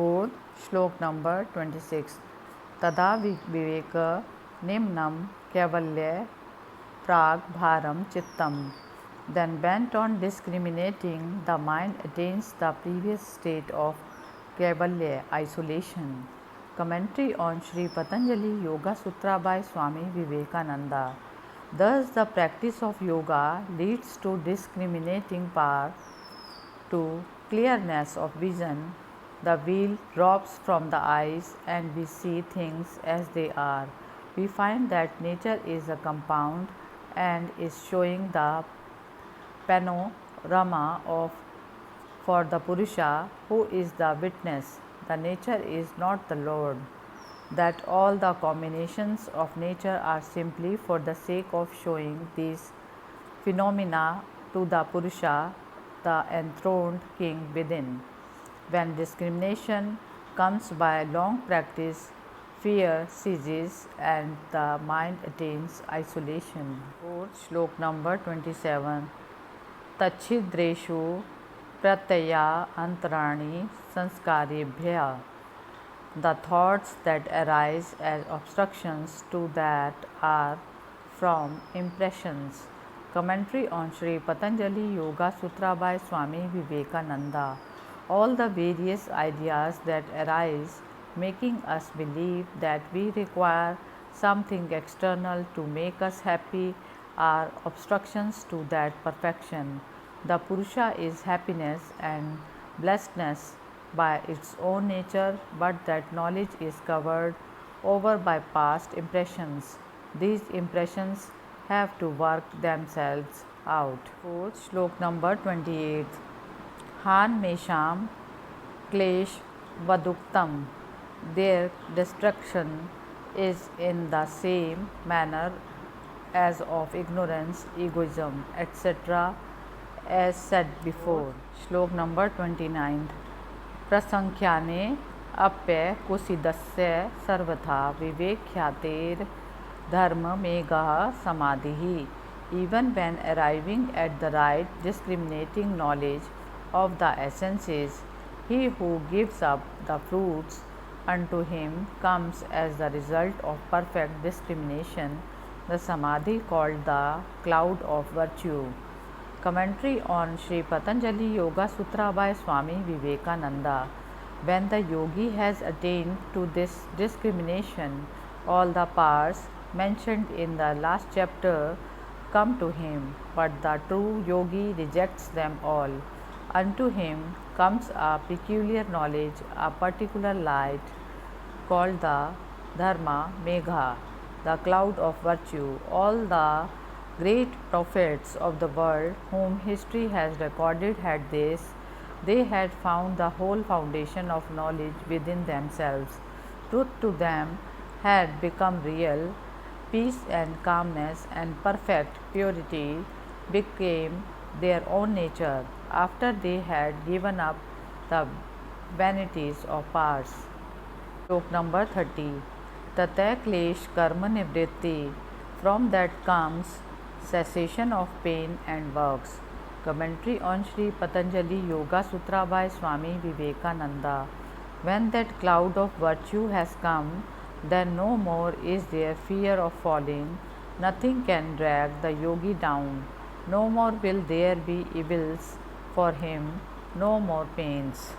4. Shlok number 26. Tada viveka nimnam kaivalya prag bharam chittam. Then bent on discriminating, the mind attains the previous state of kaivalya, isolation. Commentary on Sri Patanjali Yoga Sutra by Swami Vivekananda. Thus, the practice of yoga leads to discriminating power, to clearness of vision. The veil drops from the eyes and we see things as they are. We find that nature is a compound and is showing the panorama of for the Purusha who is the witness. The nature is not the Lord. That all the combinations of nature are simply for the sake of showing these phenomena to the Purusha, the enthroned king within. When discrimination comes by long practice, fear ceases and the mind attains isolation. Shlok number 27. Tachidreshu pratyaya antarani sanskarebhya. The thoughts that arise as obstructions to that are from impressions. Commentary on Sri Patanjali Yoga Sutra by Swami Vivekananda. All the various ideas that arise, making us believe that we require something external to make us happy, are obstructions to that perfection. The Purusha is happiness and blessedness by its own nature, but that knowledge is covered over by past impressions. These impressions have to work themselves out. Shlok number 28. Han mesham klesh vaduktam. Their destruction is in the same manner as of ignorance, egoism, etc., as said before. Shlok number 29. Prasankhyaane apya kusidasya sarvatha vivekyater dharma megah samadhi. Even when arriving at the right discriminating knowledge of the essences, he who gives up the fruits unto him comes as the result of perfect discrimination, the samadhi called the cloud of virtue. Commentary on Sri Patanjali Yoga Sutra by Swami Vivekananda. When the yogi has attained to this discrimination, all the powers mentioned in the last chapter come to him, but the true yogi rejects them all. Unto him comes a peculiar knowledge, a particular light, called the Dharma Megha, the cloud of virtue. All the great prophets of the world whom history has recorded had this. They had found the whole foundation of knowledge within themselves. Truth to them had become real. Peace and calmness and perfect purity became their own nature after they had given up the vanities of powers. Shlok number 30. Tatya klesh karma nivritti. From that comes cessation of pain and works. Commentary on Sri Patanjali Yoga Sutra by Swami Vivekananda. When that cloud of virtue has come, then no more is there fear of falling. Nothing can drag the yogi down. No more will there be evils for him, no more pains.